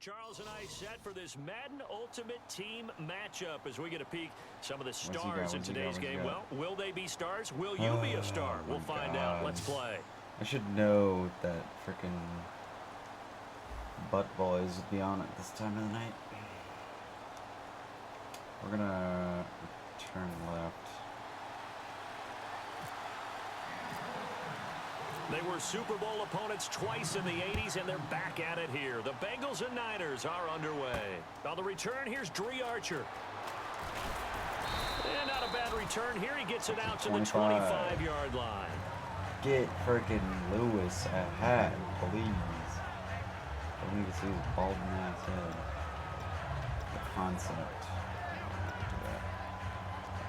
Charles and I set for this Madden Ultimate Team matchup as we get a peek some of the stars in today's game. Well, will they be stars? Will you be a star? We'll find out. Let's play. I should know that freaking butt boys would be on at this time of the night. We're gonna turn left. They were Super Bowl opponents twice in the 80s, and they're back at it here. The Bengals and Niners are underway. On the return, here's Dree Archer. And not a bad return here. He gets it out to the 25-yard line. Get freaking Lewis ahead, please. I need to see his bald ass head. The concept.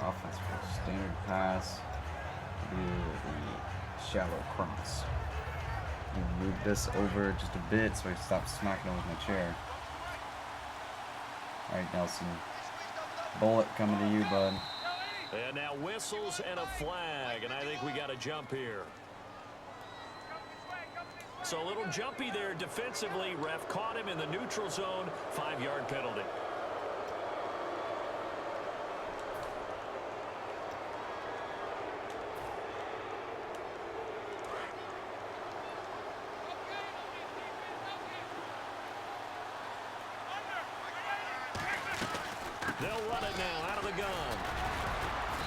Offense for standard pass. Do the shallow cross. Move this over just a bit so I stop smacking it with my chair. Alright, Nelson. Bullet coming to you, bud. And now whistles and a flag, and I think we got a jump here. So a little jumpy there defensively. Ref caught him in the neutral zone. 5-yard penalty. They'll run it now out of the gun.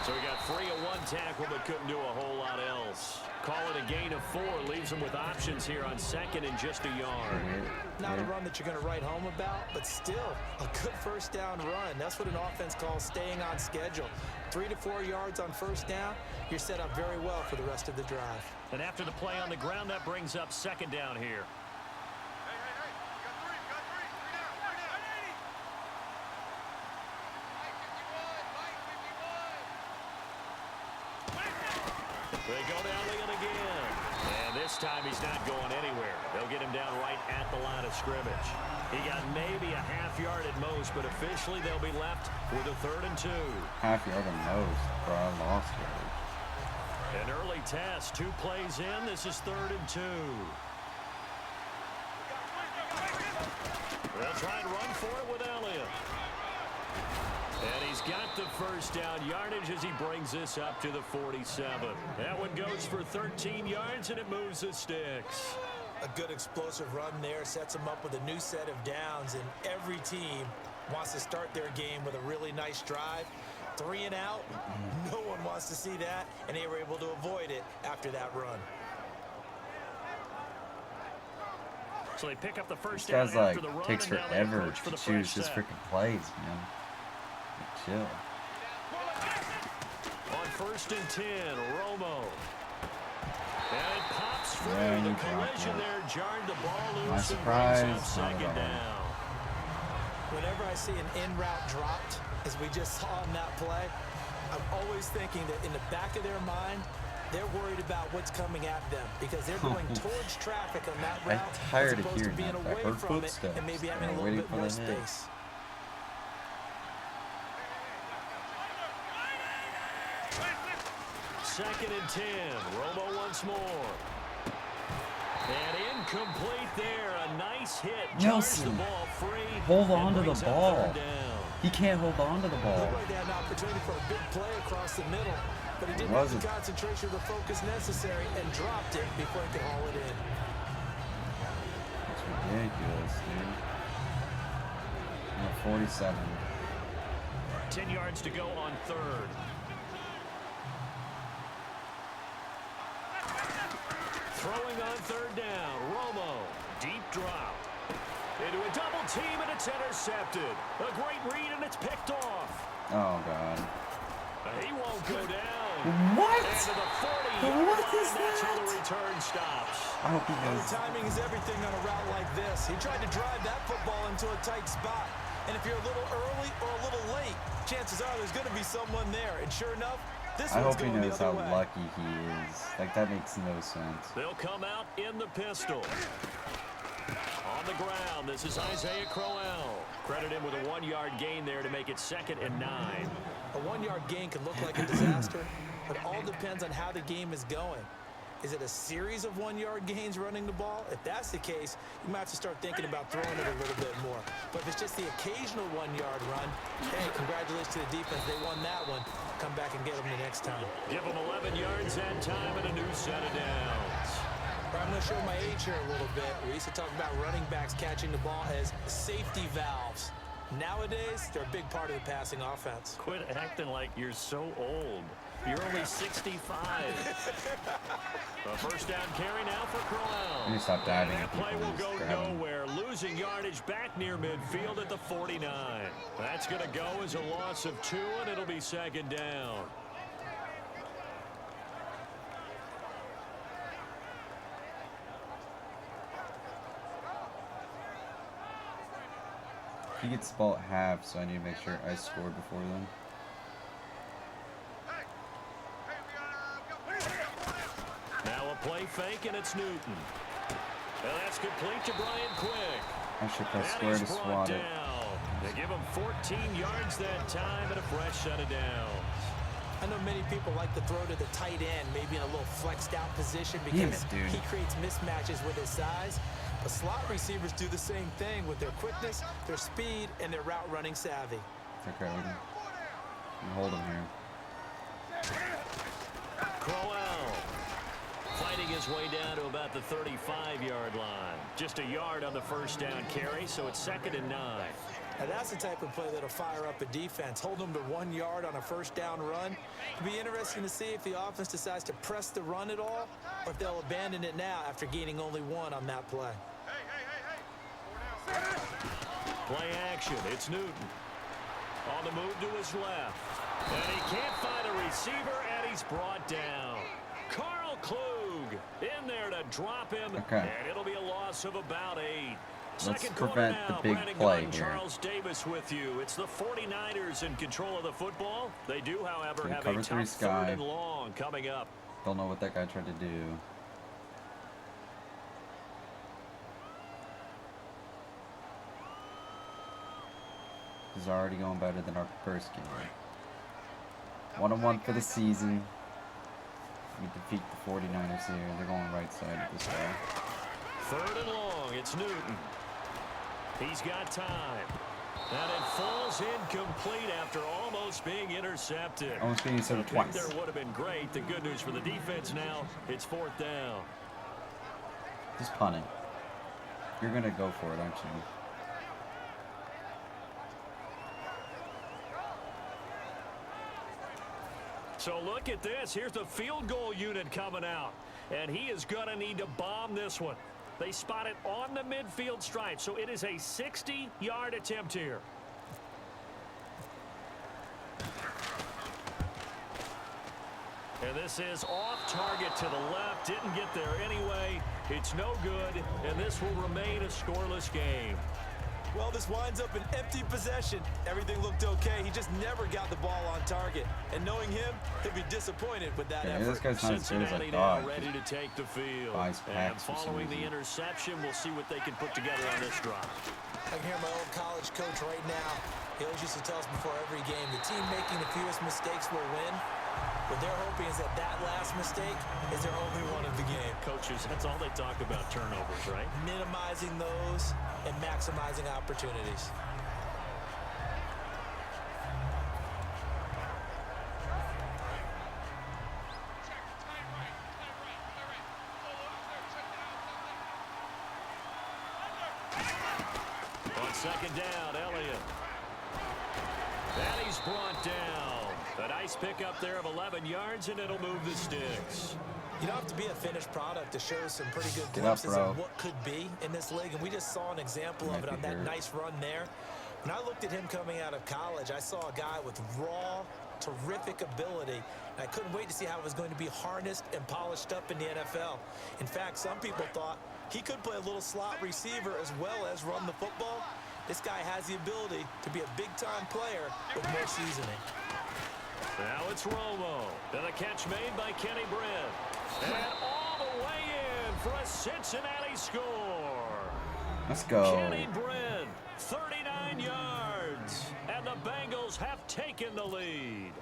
So he got free of one tackle but couldn't do a whole lot else. Call it a gain of 4. Leaves him with options here on second and just a yard. Not a run that you're going to write home about, but still a good first down run. That's what an offense calls staying on schedule. 3 to 4 yards on first down, you're set up very well for the rest of the drive. And after the play on the ground, that brings up second down here. They go down Leon again. And this time he's not going anywhere. They'll get him down right at the line of scrimmage. He got maybe a half-yard at most, but officially they'll be left with a 3rd and 2. Half-yard at most, bro. I lost yardage. An early test. 2 plays in. This is 3rd and 2. They'll try and run for it with Elliott. And he's got the first down yardage as he brings this up to the 47. That one goes for 13 yards, and it moves the sticks. A good explosive run there sets them up with a new set of downs, and every team wants to start their game with a really nice drive. 3 and out, no one wants to see that, and they were able to avoid it after that run. So they pick up the first down after after the run. Takes forever to choose his freaking plays, man. Chill. On 1st and 10, Romo. And it pops free. The collision there jarred the ball loose and brings up second down. Whenever I see an in-route dropped, as we just saw on that play, I'm always thinking that in the back of their mind, they're worried about what's coming at them because they're going towards traffic on that route as opposed to being away from it and maybe having a little bit more space. Second and 10. Romo once more. And incomplete there. A nice hit. Nelson, the ball free. Hold on to the ball. He can't hold on to the ball. Looked like they had an opportunity for a big play across the middle, but he didn't have the concentration or the focus necessary and dropped it before he could haul it in. That's ridiculous, dude. 47. 10 yards to go on 3rd. Throwing on 3rd down. Romo. Deep drop. Into a double team, and it's intercepted. A great read, and it's picked off. Oh, God. He won't go down. What? And to the 40. What is That's that? how the return stops. I hope he knows. Timing is everything on a route like this. He tried to drive that football into a tight spot. And if you're a little early or a little late, chances are there's going to be someone there. And sure enough, this I one's hope he going the knows other how way. lucky he is. Like, that makes no sense. They'll come out in the pistol. On the ground, this is Isaiah Crowell. Credit him with a 1-yard gain there to make it 2nd and 9. A 1-yard gain can look like a disaster, but it all depends on how the game is going. Is it a series of 1-yard gains running the ball? If that's the case, you might have to start thinking about throwing it a little bit more. But if it's just the occasional 1-yard run, hey, congratulations to the defense. They won that one. Come back and get them the next time. Give them 11 yards that time and a new set of downs. I'm going to show my age here a little bit. We used to talk about running backs catching the ball as safety valves. Nowadays, they're a big part of the passing offense. Quit acting like you're so old. You're only 65. A first down carry now for Crowell. You stop diving. That play will go nowhere. Losing yardage back near midfield at the 49. That's going to go as a loss of 2, and it'll be second down. He gets the ball at half, so I need to make sure I score before then. Now a play fake, and it's Newton. And that's complete to Brian Quick. I should press square to swat it. They give him 14 yards that time and a fresh set of downs. I know many people like to throw to the tight end, maybe in a little flexed out position because he creates mismatches with his size. But slot receivers do the same thing with their quickness, their speed, and their route running savvy. It's okay, we can hold him here. Crowell fighting his way down to about the 35-yard line. Just a yard on the first down carry, so it's 2nd and 9. Now that's the type of play that'll fire up a defense. Hold them to 1 yard on a first down run. It'll be interesting to see if the offense decides to press the run at all or if they'll abandon it now after gaining only 1 on that play. Play action. It's Newton. On the move to his left. And he can't find a receiver, and he's brought down. Carl Klug in there to drop him, and it'll be a loss of about 8. Let's prevent the big play here. Charles Davis with you. It's the 49ers in control of the football. They do, however, have a tough 3rd and long coming up. Don't know what that guy tried to do. This is already going better than our first game. 1-1 for the season. We defeat the 49ers here. They're going right side of this guy. 3rd and long. It's Newton. He's got time. And it falls incomplete after almost being intercepted. Almost being intercepted twice. There would have been great. The good news for the defense now, it's 4th down. Just punting. You're going to go for it, aren't you? So look at this. Here's the field goal unit coming out. And he is going to need to bomb this one. They spot it on the midfield stripe, so it is a 60-yard attempt here. And this is off target to the left. Didn't get there anyway. It's no good, and this will remain a scoreless game. Well, this winds up an empty possession. Everything looked okay. He just never got the ball on target. And knowing him, he'll be disappointed with that effort. This guy's not as good as I now thought. ready to take the field. And following the interception, we'll see what they can put together on this drive. I can hear my old college coach right now. He always used to tell us before every game, the team making the fewest mistakes will win. What they're hoping is that that last mistake is their only one of the game. Coaches, that's all they talk about, turnovers, right? Minimizing those and maximizing opportunities. On 2nd down, Elliott. And he's brought down. A nice pickup there of 11 yards, and it'll move the sticks. You don't have to be a finished product to show some pretty good glimpses of what could be in this league, and we just saw an example of it on that nice run there. When I looked at him coming out of college, I saw a guy with raw, terrific ability, and I couldn't wait to see how it was going to be harnessed and polished up in the NFL. In fact, some people thought he could play a little slot receiver as well as run the football. This guy has the ability to be a big-time player with more seasoning. Now it's Romo. And a catch made by Kenny Britt. And all the way in for a Cincinnati score. Let's go. Kenny Britt, 39 yards. And the Bengals have taken the lead.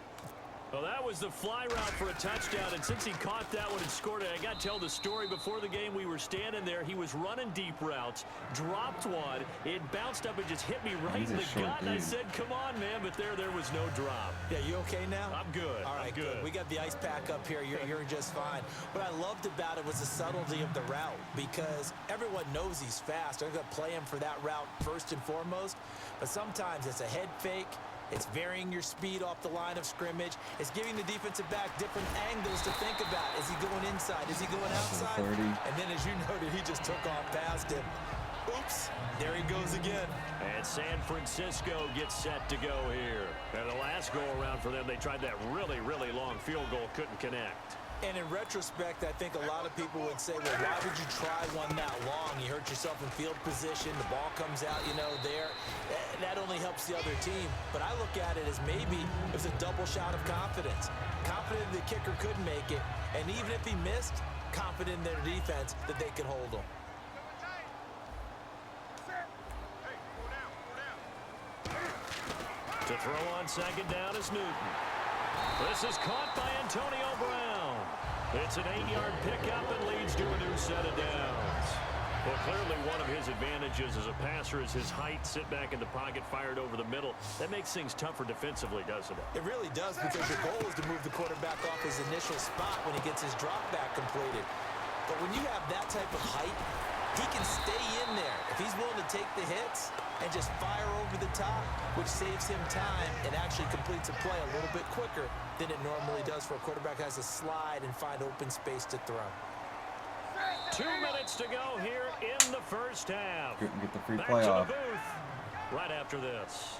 Well, that was the fly route for a touchdown, and since he caught that one and scored it, I got to tell the story. Before the game, we were standing there. He was running deep routes, dropped one. It bounced up and just hit me right in the gut, and I said, come on, man, but there was no drop. Yeah, you okay now? I'm good. All right, good. We got the ice pack up here. You're just fine. What I loved about it was the subtlety of the route, because everyone knows he's fast. They're going to play him for that route first and foremost, but sometimes it's a head fake. It's varying your speed off the line of scrimmage. It's giving the defensive back different angles to think about. Is he going inside? Is he going outside? And then, as you noted, he just took off past him. Oops, there he goes again. And San Francisco gets set to go here. And the last go-around for them, they tried that really, really long field goal, couldn't connect. And in retrospect, I think a lot of people would say, well, why would you try one that long? You hurt yourself in field position. The ball comes out, there. That only helps the other team. But I look at it as maybe it was a double shot of confidence. Confident the kicker could make it. And even if he missed, confident in their defense that they could hold him. To throw on second down is Newton. This is caught by Antonio Brown. It's an 8-yard pickup and leads to a new set of downs. Well, clearly one of his advantages as a passer is his height. Sit back in the pocket, fired over the middle. That makes things tougher defensively, doesn't it? It really does, because your goal is to move the quarterback off his initial spot when he gets his drop back completed. But when you have that type of height, he can stay in there. If he's willing to take the hits and just fire over the top, which saves him time and actually completes a play a little bit quicker than it normally does for a quarterback who has to slide and find open space to throw. 2 minutes to go here in the first half. Couldn't get the free Back playoff. to the booth right after this.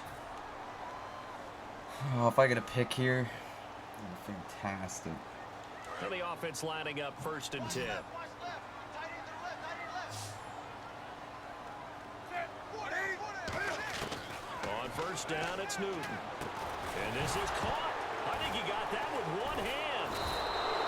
Oh, if I get a pick here, that'd be fantastic. And the offense lining up 1st and 10. On 1st down, it's Newton. And this is caught. I think he got that with one hand.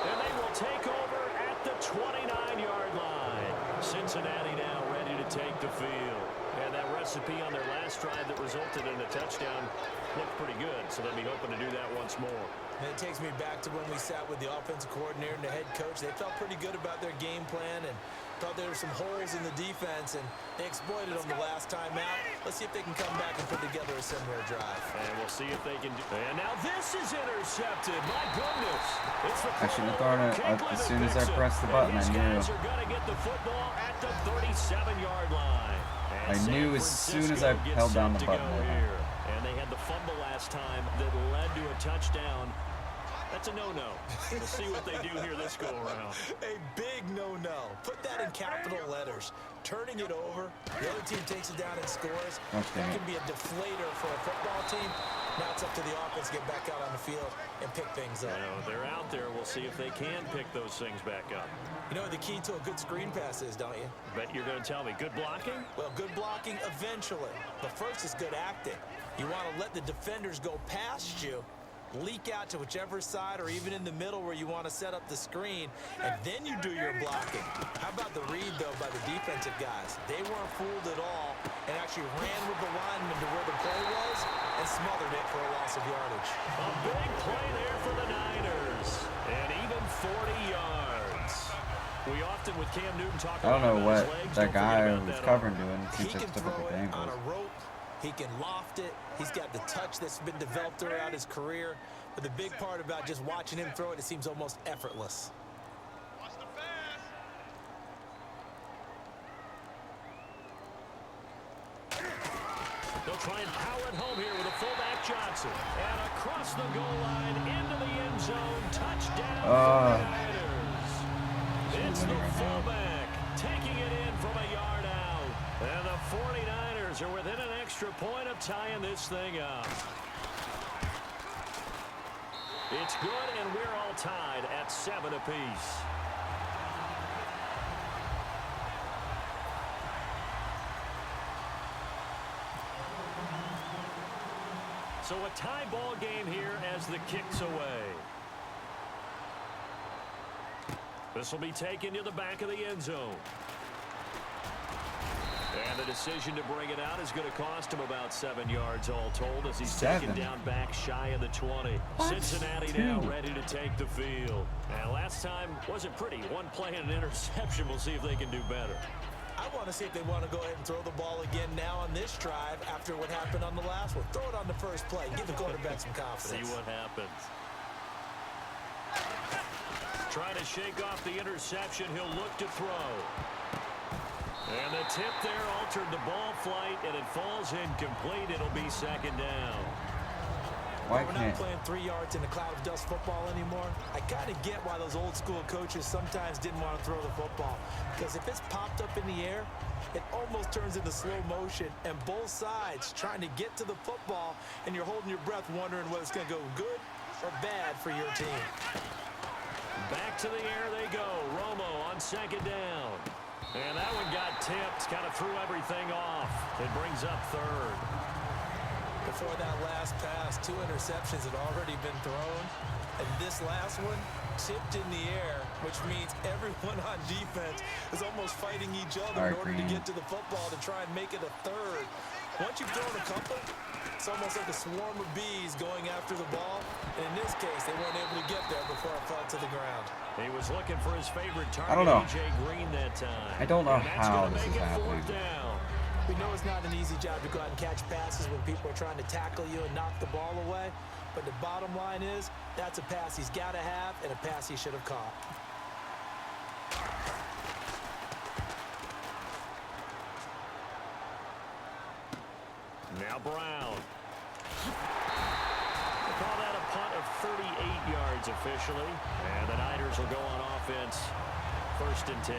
And they will take over at the 29-yard line. Cincinnati now ready to take the field. And that recipe on their last drive that resulted in a touchdown looked pretty good. So they'll be hoping to do that once more. And it takes me back to when we sat with the offensive coordinator and the head coach. They felt pretty good about their game plan and thought there were some holes in the defense, and they exploited them the last time out. Let's see if they can come back and put together a similar drive. And we'll see if they can do. And now this is intercepted. My goodness. It's the I should have thrown it as soon as I pressed the button. I knew. Guys are going to get the football at the 37-yard line. And I knew as soon as I held down the button. Here. And they had the fumble last time that led to a touchdown. That's a no-no. We'll see what they do here this go-around. A big no-no. Put that in capital letters. Turning it over, the other team takes it down and scores. That can be a deflator for a football team. Now it's up to the offense to get back out on the field and pick things up. They're out there. We'll see if they can pick those things back up. You know what the key to a good screen pass is, don't you? Bet you're going to tell me. Good blocking? Well, good blocking eventually. But first is good acting. You want to let the defenders go past you, leak out to whichever side or even in the middle where you want to set up the screen, and then you do your blocking. How about the read, though, by the defensive guys? They weren't fooled at all and actually ran with the lineman to where the play was and smothered it for a loss of yardage. A big play there for the Niners, and even 40 yards. We often, with Cam Newton, talk I don't know about what his legs. that guy Don't was forget about covering that doing. He He can just took throw the it on angles. a rope. He can loft it. He's got the touch that's been developed throughout his career. But the big part about just watching him throw it, it seems almost effortless. They'll try and power it home here with a fullback Johnson. And across the goal line into the end zone. Touchdown for the Niners. It's the fullback taking it in from a yard out. And the 49ers are within an extra point of tying this thing up. It's good, and we're all tied at 7 apiece. So a tie ball game here as the kick's away. This will be taken to the back of the end zone. And the decision to bring it out is going to cost him about 7 yards all told as he's 7. taken down back shy of the 20. What? Cincinnati 2. now ready to take the field. And last time wasn't pretty. One play and an interception. We'll see if they can do better. I want to see if they want to go ahead and throw the ball again now on this drive after what happened on the last one. Throw it on the first play. Give the quarterback some confidence. See what happens. Trying to shake off the interception. He'll look to throw. And the tip there altered the ball flight, and it falls incomplete. It'll be second down. Why We're not playing 3 yards in a cloud of dust football anymore. I kind of get why those old school coaches sometimes didn't want to throw the football. Because if it's popped up in the air, it almost turns into slow motion. And both sides trying to get to the football, and you're holding your breath wondering whether it's going to go good or bad for your team. Back to the air they go. Romo on second down. And that one got tipped. Kind of threw everything off. It brings up third. Before that last pass, 2 interceptions had already been thrown. And this last one tipped in the air, which means everyone on defense is almost fighting each other in order to get to the football to try and make it a third. Once you've thrown a couple, it's almost like a swarm of bees going after the ball. And in this case, they weren't able to get there before it fell to the ground. He was looking for his favorite target, I don't know. A.J. Green, that time. I don't know And that's how gonna this make is it happening. 4th down. We know it's not an easy job to go out and catch passes when people are trying to tackle you and knock the ball away. But the bottom line is, that's a pass he's got to have and a pass he should have caught. Now Brown. They call that a punt of 38 yards officially. And the Niners will go on offense 1st and 10.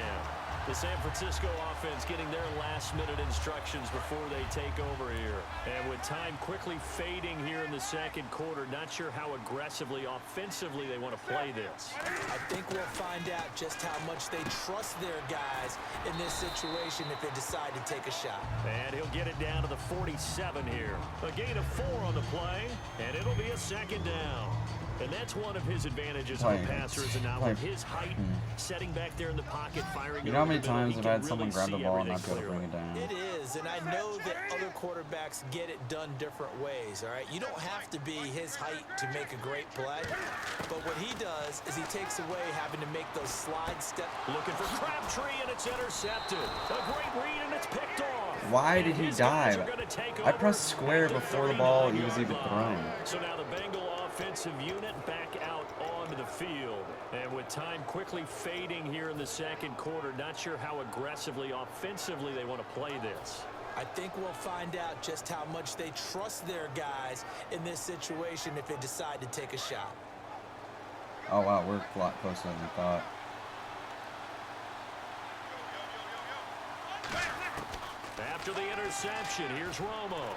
The San Francisco offense getting their last-minute instructions before they take over here. And with time quickly fading here in the second quarter, not sure how aggressively, offensively they want to play this. I think we'll find out just how much they trust their guys in this situation if they decide to take a shot. And he'll get it down to the 47 here. A gain of 4 on the play, and it'll be a second down. And that's one of his advantages as a passer is now with his height, setting back there in the pocket, firing. You know how many times I've had someone grab the ball and not be able to bring it down? It is, and I know that other quarterbacks get it done different ways, all right? You don't have to be his height to make a great play, but what he does is he takes away having to make those slide steps. Looking for Crabtree, and it's intercepted. A great read, and it's picked off. Why did he dive? I pressed square before the ball he was even thrown. So now the Bengal offensive unit back out onto the field. And with time quickly fading here in the second quarter, not sure how aggressively, offensively they want to play this. I think we'll find out just how much they trust their guys in this situation if they decide to take a shot. Oh, wow, we're a lot closer than we thought. After the interception, here's Romo.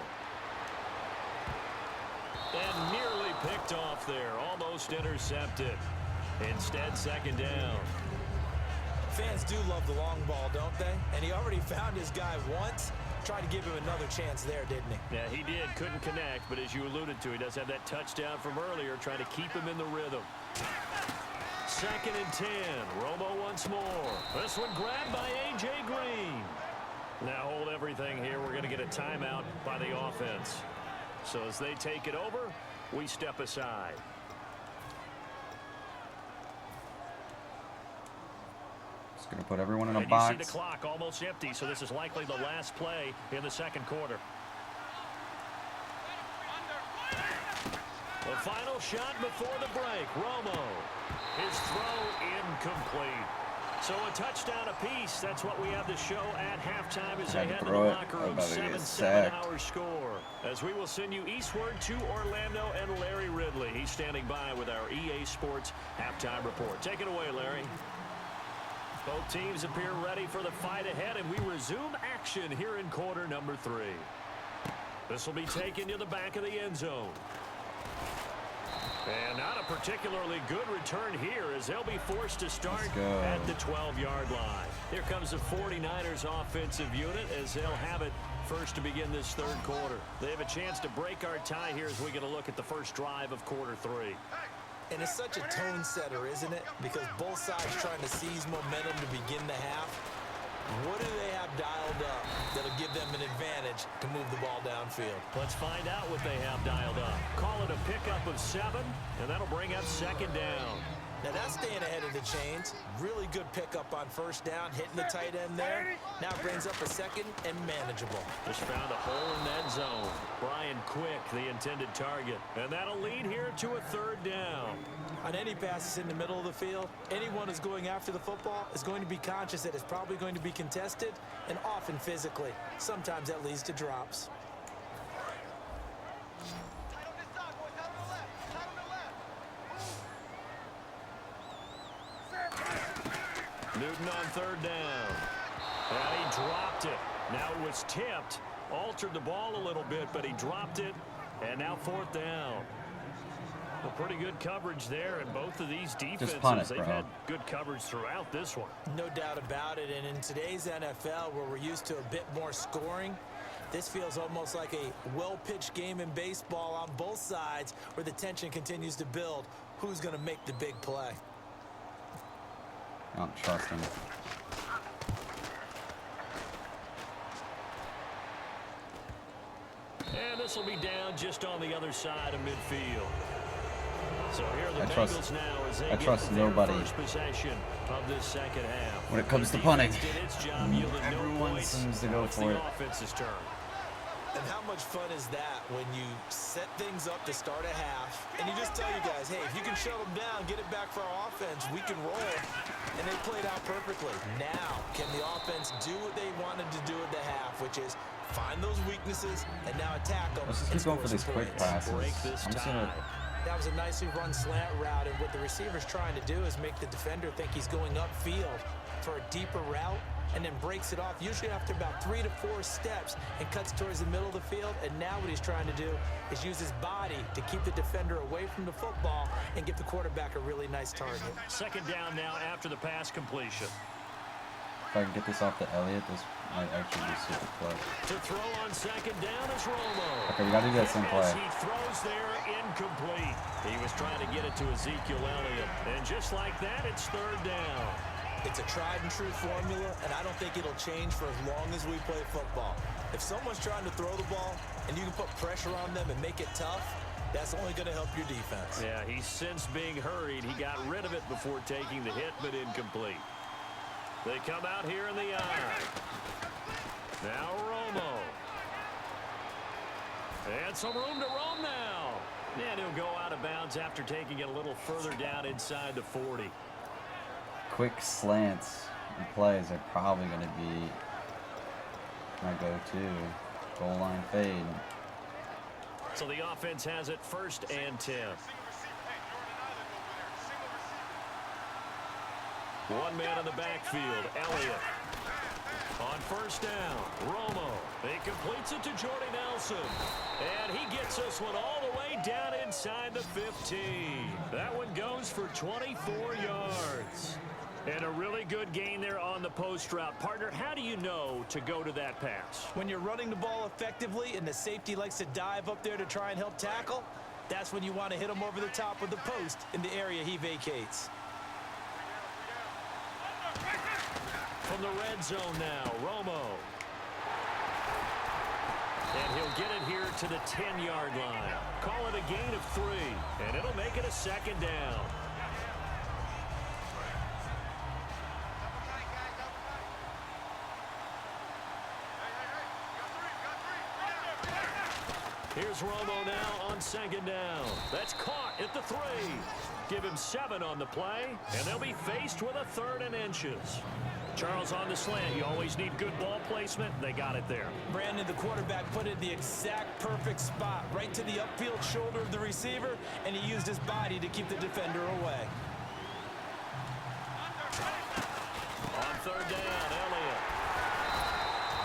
And nearly picked off there, almost intercepted. Instead, second down. Fans do love the long ball, don't they? And he already found his guy once. Tried to give him another chance there, didn't he? Yeah, he did. Couldn't connect, but as you alluded to, he does have that touchdown from earlier, trying to keep him in the rhythm. 2nd and 10. Romo once more. This one grabbed by A.J. Green. Now hold everything here. We're going to get a timeout by the offense. So as they take it over, we step aside. Just going to put everyone in a and box. You see the clock almost empty, so this is likely the last play in the second quarter. The final shot before the break. Romo. His throw incomplete. So a touchdown apiece. That's what we have to show at halftime as they head to the locker room. 7-7 our score. As we will send you eastward to Orlando and Larry Ridley. He's standing by with our EA Sports halftime report. Take it away, Larry. Both teams appear ready for the fight ahead, and we resume action here in quarter number 3. This will be taken to the back of the end zone. And not a particularly good return here as they'll be forced to start at the 12-yard line. Here comes the 49ers offensive unit as they'll have it first to begin this third quarter. They have a chance to break our tie here as we get a look at the first drive of quarter 3. And it's such a tone setter, isn't it? Because both sides trying to seize momentum to begin the half. What do they have dialed up that'll give them an advantage to move the ball downfield? Let's find out what they have dialed up. Call it a pickup of 7, and that'll bring up 2nd down. Now that's staying ahead of the chains. Really good pickup on 1st down, hitting the tight end there. Now brings up a 2nd and manageable. Just found a hole in that zone. Brian Quick, the intended target. And that'll lead here to a 3rd down. On any passes in the middle of the field, anyone who's going after the football is going to be conscious that it's probably going to be contested, and often physically. Sometimes that leads to drops. Newton on 3rd down. And he dropped it. Now it was tipped. Altered the ball a little bit, but he dropped it. And now 4th down. Well, pretty good coverage there, and both of these defenses, they've had good coverage throughout this one. No doubt about it, and in today's NFL, where we're used to a bit more scoring, this feels almost like a well-pitched game in baseball on both sides, where the tension continues to build. Who's going to make the big play? I don't trust him. And this will be down just on the other side of midfield. So here are the I trust, Bengals now as they I trust get their nobody first possession of this 2nd half. when it comes to punting. Did its job, yielded no Everyone points. seems to go It's for the it. offense's turn. And how much fun is that when you set things up to start a half, and you just tell you guys, hey, if you can shut them down, get it back for our offense, we can roll. And they played out perfectly. Now, can the offense do what they wanted to do at the half, which is find those weaknesses and now attack them? Let's just keep going for these quick passes. Break this I'm just tie. gonna. That was a nicely run slant route, and what the receiver's trying to do is make the defender think he's going upfield for a deeper route, and then breaks it off, usually after about 3 to 4 steps, and cuts towards the middle of the field. And now what he's trying to do is use his body to keep the defender away from the football and give the quarterback a really nice target. 2nd down now after the pass completion. If I can get this off to Elliott, this might actually be super close. To throw on 2nd down is Romo. Okay, we gotta do that same play. As he throws there, incomplete. He was trying to get it to Ezekiel Elliott. And just like that, it's 3rd down. It's a tried and true formula, and I don't think it'll change for as long as we play football. If someone's trying to throw the ball and you can put pressure on them and make it tough, that's only going to help your defense. Yeah, he's since being hurried. He got rid of it before taking the hit, but incomplete. They come out here in the eye. Now Romo. And some room to roam now. And he'll go out of bounds after taking it a little further down inside the 40. Quick slants and plays are probably going to be my go-to. Goal line fade. So the offense has it 1st and 10. One man in the backfield, Elliott. On 1st down, Romo. He completes it to Jordy Nelson. And he gets this one all the way down inside the 15. That one goes for 24 yards. And a really good gain there on the post route. Partner, how do you know to go to that pass? When you're running the ball effectively and the safety likes to dive up there to try and help tackle, that's when you want to hit him over the top of the post in the area he vacates. From the red zone now, Romo. And he'll get it here to the 10-yard line. Call it a gain of 3, and it'll make it a 2nd down. Here's Romo now on 2nd down. That's caught at the 3. Give him 7 on the play, and they'll be faced with a 3rd and inches. Charles on the slant. You always need good ball placement. They got it there. Brandon, the quarterback, put it in the exact perfect spot, right to the upfield shoulder of the receiver, and he used his body to keep the defender away. On 3rd down, Elliott.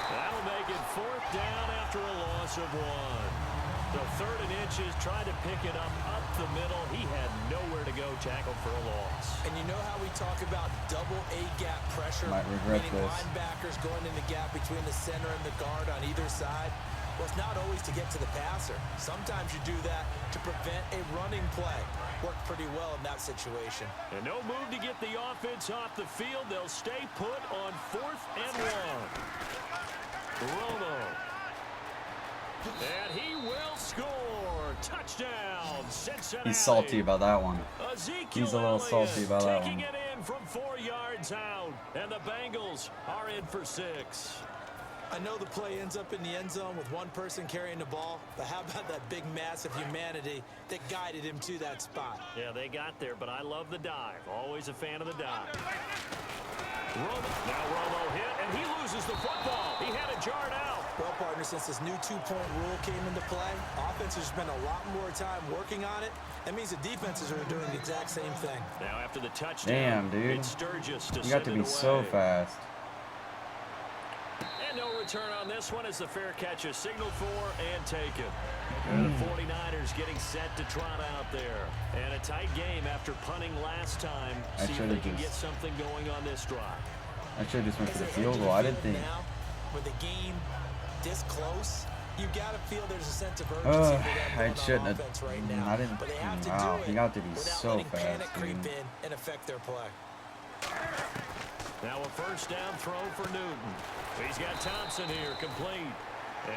That'll make it 4th down after a loss of 1. The 3rd and inches, tried to pick it up the middle. He had nowhere to go, tackle for a loss. And you know how we talk about double A-gap pressure, Might regret meaning this. linebackers going in the gap between the center and the guard on either side? Well, it's not always to get to the passer. Sometimes you do that to prevent a running play. worked pretty well in that situation. And no move to get the offense off the field. They'll stay put on 4th and 1. Romo. And he will score. Touchdown, Cincinnati. He's salty about that one. He's a little salty about that one. Taking it in from 4 yards out. And the Bengals are in for 6. I know the play ends up in the end zone with one person carrying the ball, but how about that big mass of humanity that guided him to that spot? Yeah, they got there, but I love the dive. Always a fan of the dive. Now Romo hit, and he loses the football. He had it jarred out. Well, partner, since this new two-point rule came into play, offenses spend a lot more time working on it. That means the defenses are doing the exact same thing. Now after the touchdown, damn, dude. it's Sturgis to You got to be so fast. And no return on this one as the fair catch is signaled for and taken. And the 49ers getting set to trot out there. And a tight game after punting last time. See if they can get something going on this drive. I should have just went for the field goal. I didn't think. Now, with the game this close, you got to feel there's a sense of urgency for them I shouldn't have. right now. I didn't. But they have to Wow, do he it got to be without so letting panic fast, creep dude. in and affect their play. Now a first down throw for Newton. He's got Thompson here, complete.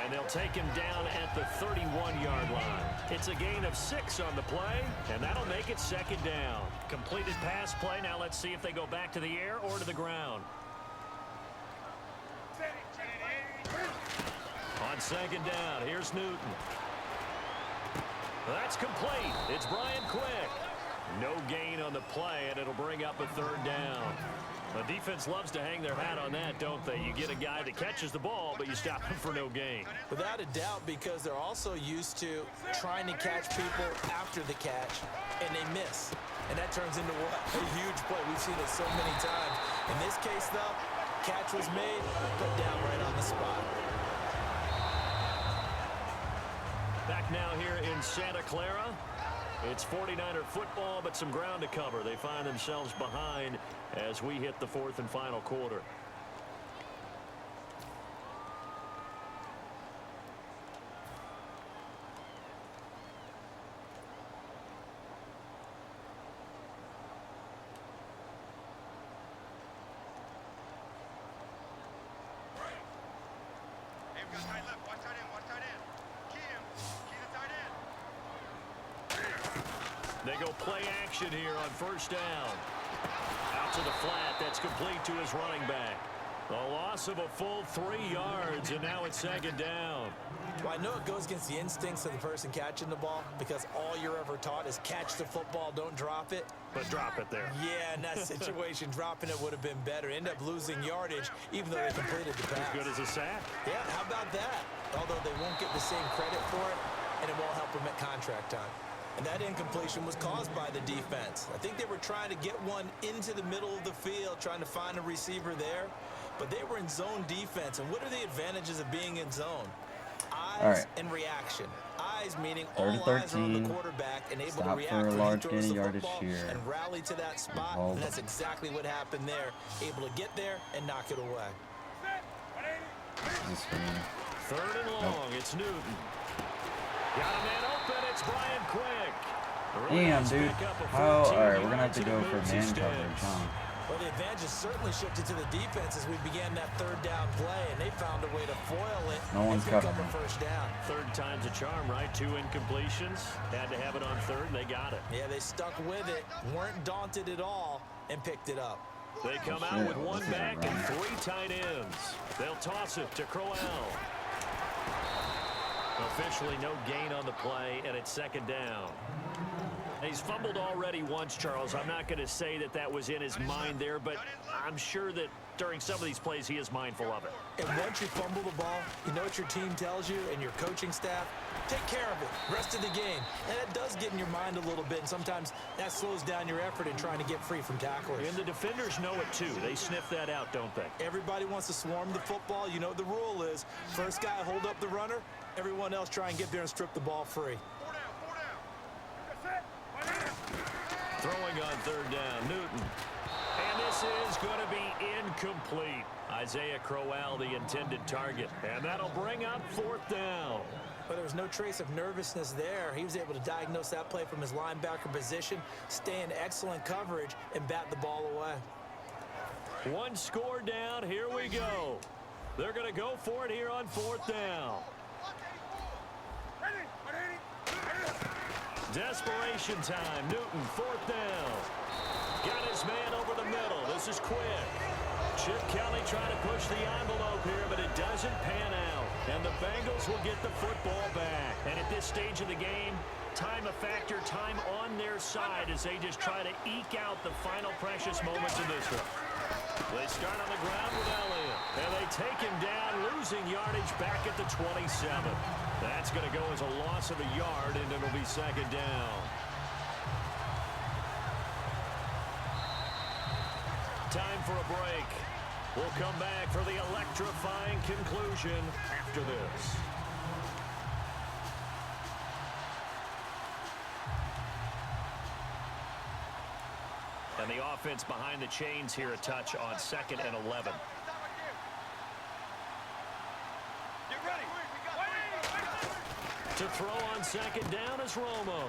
And they'll take him down at the 31-yard line. It's a gain of 6 on the play, and that'll make it 2nd down. Completed pass play. Now let's see if they go back to the air or to the ground. On 2nd down, here's Newton. That's complete. It's Brian Quick. No gain on the play, and it'll bring up a 3rd down. The defense loves to hang their hat on that, don't they? You get a guy that catches the ball, but you stop him for no gain. Without a doubt, because they're also used to trying to catch people after the catch, and they miss. And that turns into what? A huge play. We've seen it so many times. In this case, though, catch was made, put down right on the spot. Back now here in Santa Clara. It's 49er football, but some ground to cover. They find themselves behind as we hit the 4th and final quarter. They go play action here on 1st down. Out to the flat. That's complete to his running back. A loss of a full 3 yards, and now it's 2nd down. Well, I know it goes against the instincts of the person catching the ball because all you're ever taught is catch the football, don't drop it. But drop it there. Yeah, in that situation, dropping it would have been better. End up losing yardage, even though they completed the pass. As good as a sack. Yeah, how about that? Although they won't get the same credit for it, and it won't help them at contract time. And that incompletion was caused by the defense. I think they were trying to get one into the middle of the field, trying to find a receiver there. But they were in zone defense. And what are the advantages of being in zone? Eyes and reaction. Eyes meaning all eyes are on the quarterback and able to react when he throws the football and rally to that spot. And that's exactly what happened there. Able to get there and knock it away. 3rd and long. It's Newton. Got a man open. It's Brian Quick. Damn, dude. How? All right, we're going to have to go for man coverage, huh? Well, the advantage certainly shifted to the defense as we began that 3rd down play, and they found a way to foil it. No one's covering. A 1st down. 3rd time's a charm, right? 2 incompletions. Had to have it on 3rd, and they got it. Yeah, they stuck with it, weren't daunted at all, and picked it up. They come out with 1 back and 3 tight ends. They'll toss it to Crowell. Officially no gain on the play, and it's 2nd down. He's fumbled already once, Charles. I'm not going to say that that was in his mind there, but I'm sure that during some of these plays he is mindful of it. And once you fumble the ball, you know what your team tells you and your coaching staff? Take care of it. Rest of the game. And that does get in your mind a little bit, and sometimes that slows down your effort in trying to get free from tacklers. And the defenders know it too. They sniff that out, don't they? Everybody wants to swarm the football. You know what the rule is. First guy hold up the runner. Everyone else try and get there and strip the ball free. Throwing on 3rd down, Newton. And this is going to be incomplete. Isaiah Crowell, the intended target. And that'll bring up 4th down. Well, there was no trace of nervousness there. He was able to diagnose that play from his linebacker position, stay in excellent coverage, and bat the ball away. One score down. Here we go. They're going to go for it here on 4th down. Desperation time. Newton, 4th down. Got his man over the middle. This is quick. Chip Kelly trying to push the envelope here, but it doesn't pan out. And the Bengals will get the football back. And at this stage of the game, time a factor, time on their side as they just try to eke out the final precious moments of this one. They start on the ground with Elliott. And they take him down, losing yardage back at the 27. That's going to go as a loss of a yard, and it'll be 2nd down. Time for a break. We'll come back for the electrifying conclusion after this. And the offense behind the chains here a touch on 2nd and 11. To throw on 2nd down is Romo.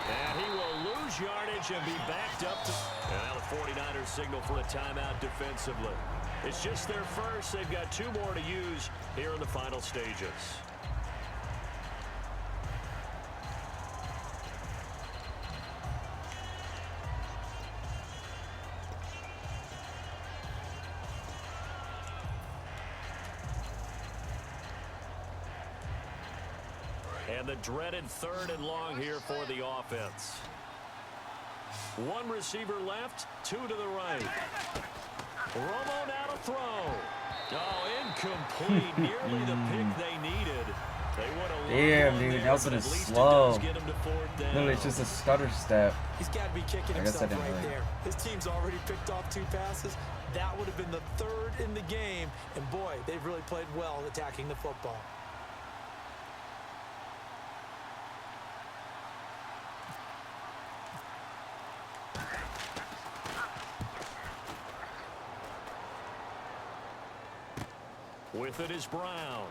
And he will lose yardage and be backed up to... And now the 49ers signal for a timeout defensively. It's just their first. They've got 2 more to use here in the final stages. And the dreaded 3rd and long here for the offense. 1 receiver left, 2 to the right. Romo now to throw. Oh, incomplete. Nearly the pick they needed. They would have. Damn, dude, Nelson is slow. Literally, it's just a stutter step. He's got to be kicking himself right there. His team's already picked off 2 passes. That would have been the 3rd in the game. And boy, they've really played well attacking the football. With it is Brown.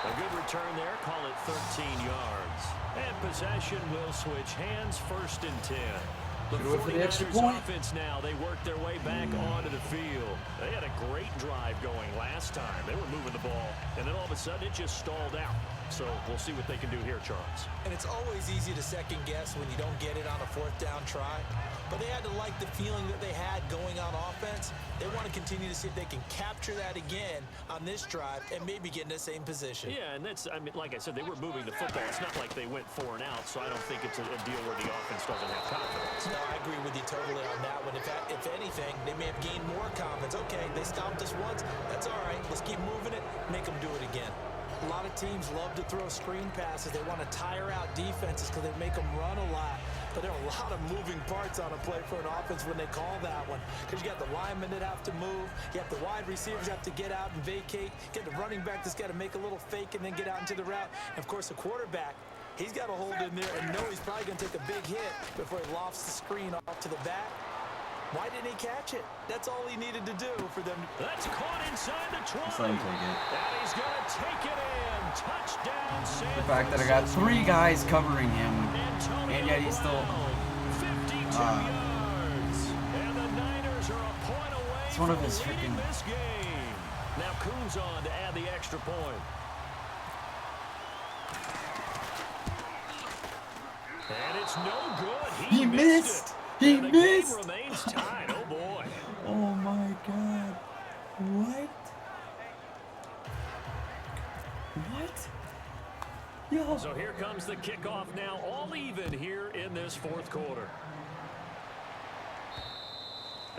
A good return there. Call it 13 yards. And possession will switch hands, 1st and 10. The 49ers offense now, they work their way back onto the field. They had a great drive going last time. They were moving the ball, and then all of a sudden it just stalled out. So we'll see what they can do here, Charles. And it's always easy to second guess when you don't get it on a 4th down try. But they had to like the feeling that they had going on offense. They want to continue to see if they can capture that again on this drive and maybe get in the same position. Yeah, and that's, I mean, like I said, they were moving the football. It's not like they went 4 and out, so I don't think it's a deal where the offense doesn't have confidence. No, I agree with you totally on that one. If anything, they may have gained more confidence. Okay, they stopped us once. That's all right. Let's keep moving it. Make them do it again. A lot of teams love to throw screen passes. They want to tire out defenses because they make them run a lot. But there are a lot of moving parts on a play for an offense when they call that one. Because you got the linemen that have to move. You have the wide receivers have to get out and vacate. You got the running back that's got to make a little fake and then get out into the route. And, of course, the quarterback, he's got to hold in there and know he's probably going to take a big hit before he lofts the screen off to the back. Why didn't he catch it? That's all he needed to do for them. That's caught inside the 20. Just let him take it. And he's going to take it in. Touchdown, San The fact that I got 3 guys covering him, and yet he's still 52 yards. And the Niners are a point away it's one of his from leading freaking... this game. Now Coons on to add the extra point. And it's no good. He missed it. He and missed. The game remains tied. Oh, boy. Oh, my God. What? What? Yo. So here comes the kickoff now, all even here in this 4th quarter.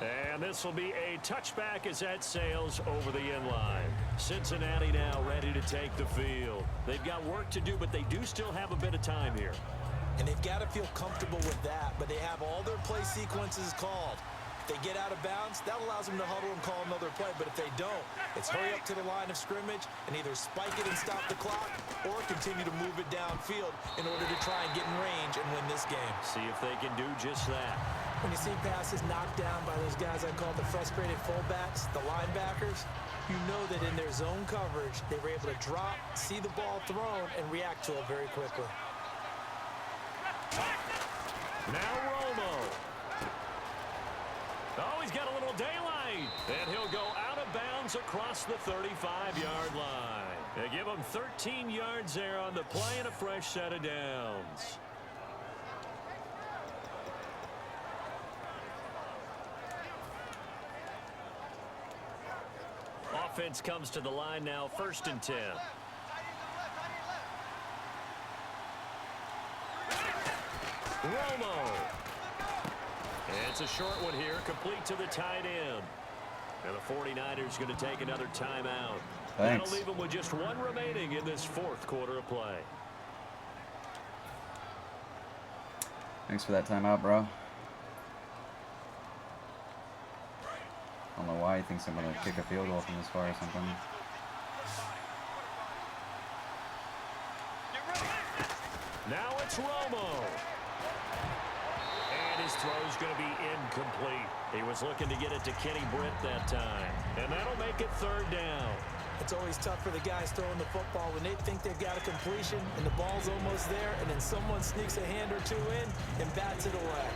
And this will be a touchback as that sails over the end line. Cincinnati now ready to take the field. They've got work to do, but they do still have a bit of time here. And they've got to feel comfortable with that, but they have all their play sequences called. If they get out of bounds, that allows them to huddle and call another play. But if they don't, it's hurry up to the line of scrimmage and either spike it and stop the clock or continue to move it downfield in order to try and get in range and win this game. See if they can do just that. When you see passes knocked down by those guys I call the frustrated fullbacks, the linebackers, you know that in their zone coverage, they were able to drop, see the ball thrown, and react to it very quickly. Now Romo. Oh, he's got a little daylight. And he'll go out of bounds across the 35-yard line. They give him 13 yards there on the play and a fresh set of downs. Offense comes to the line now, 1st and 10. Romo. And it's a short one here, complete to the tight end. And the 49ers going to take another timeout. Thanks. That'll leave them with just one remaining in this 4th quarter of play. Thanks for that timeout, bro. I don't know why he thinks I'm going to kick a field goal from this far or something. Now it's Romo. And his throw's going to be incomplete. He was looking to get it to Kenny Britt that time. And that'll make it 3rd down. It's always tough for the guys throwing the football when they think they've got a completion and the ball's almost there, and then someone sneaks a hand or two in and bats it away.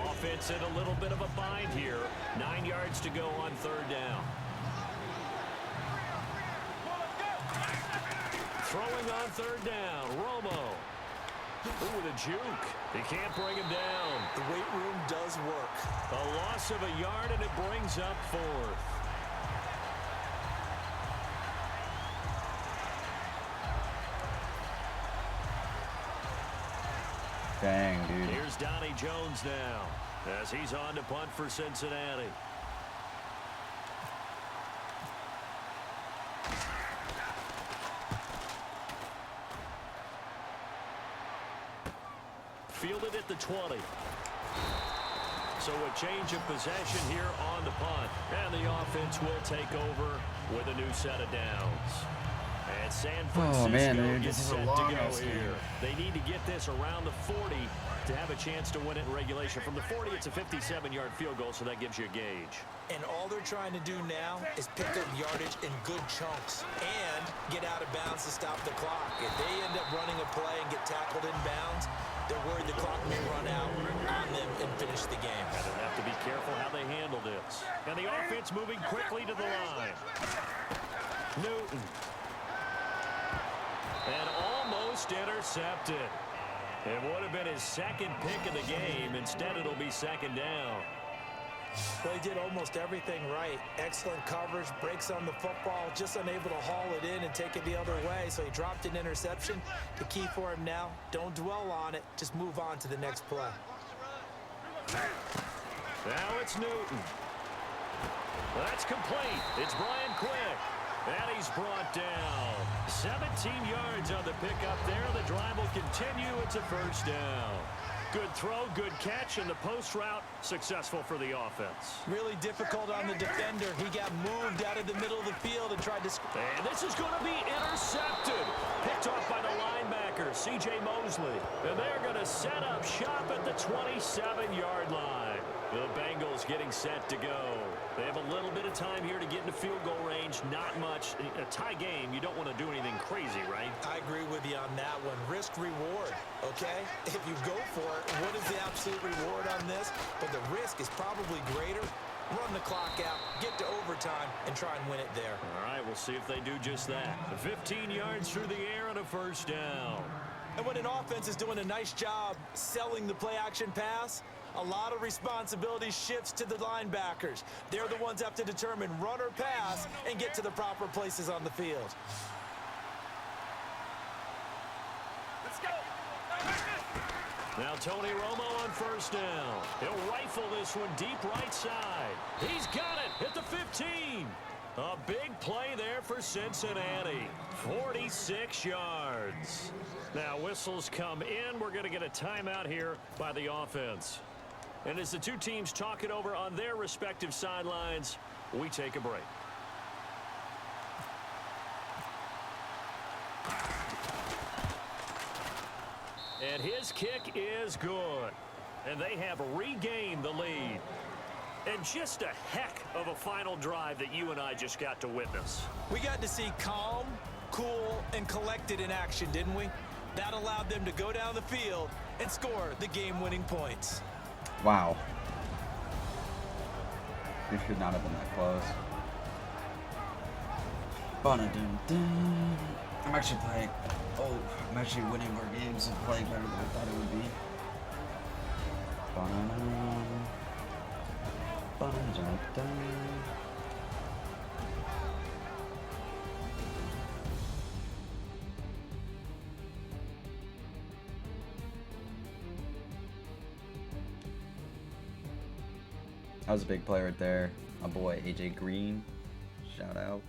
Offense in a little bit of a bind here. 9 yards to go on 3rd down. Throwing on 3rd down, Romo. Ooh, with a juke. He can't bring him down. The weight room does work. A loss of a yard, and it brings up 4th. Dang, dude. Here's Donnie Jones now as he's on to punt for Cincinnati. Fielded at the 20. So a change of possession here on the punt. And the offense will take over with a new set of downs. And San Francisco dude, gets this is a set to long go ass here. game. They need to get this around the 40 to have a chance to win it in regulation. From the 40, it's a 57-yard field goal, so that gives you a gauge. And all they're trying to do now is pick up yardage in good chunks and get out of bounds to stop the clock. If they end up running a play and get tackled in bounds, they're worried the clock may run out on them and finish the game. And they'll have to be careful how they handle this. And the offense moving quickly to the line. Newton. And almost intercepted. It would have been his 2nd pick of the game. Instead, it'll be 2nd down. Well, he did almost everything right. Excellent coverage, breaks on the football, just unable to haul it in and take it the other way. So he dropped an interception. The key for him now, don't dwell on it. Just move on to the next play. Now it's Newton. That's complete. It's Brian Quick. And he's brought down. 17 yards on the pickup there. The drive will continue. It's a 1st down. Good throw, good catch, and the post route successful for the offense. Really difficult on the defender. He got moved out of the middle of the field and tried to... And this is going to be intercepted. Picked off by the linebacker, C.J. Mosley. And they're going to set up shop at the 27-yard line. The Bengals getting set to go. They have a little bit of time here to get into field goal range. Not much. A tie game, you don't want to do anything crazy, right? I agree with you on that one. Risk reward, okay? If you go for it, what is the absolute reward on this? But the risk is probably greater. Run the clock out, get to overtime, and try and win it there. All right, we'll see if they do just that. 15 yards through the air and a 1st down. And when an offense is doing a nice job selling the play-action pass, a lot of responsibility shifts to the linebackers. They're the ones that have to determine run or pass and get to the proper places on the field. Let's go. Now Tony Romo on 1st down. He'll rifle this one deep right side. He's got it at the 15. A big play there for Cincinnati. 46 yards. Now whistles come in. We're going to get a timeout here by the offense. And as the two teams talk it over on their respective sidelines, we take a break. And his kick is good. And they have regained the lead. And just a heck of a final drive that you and I just got to witness. We got to see calm, cool, and collected in action, didn't we? That allowed them to go down the field and score the game-winning points. Wow. They should not have been that close. Ba-da-dum-dum. I'm actually playing. Oh, I'm actually winning more games and playing better than I thought it would be. Ba-da-dum. Ba-da-dum-dum. That was a big play right there. My boy AJ Green. Shout out.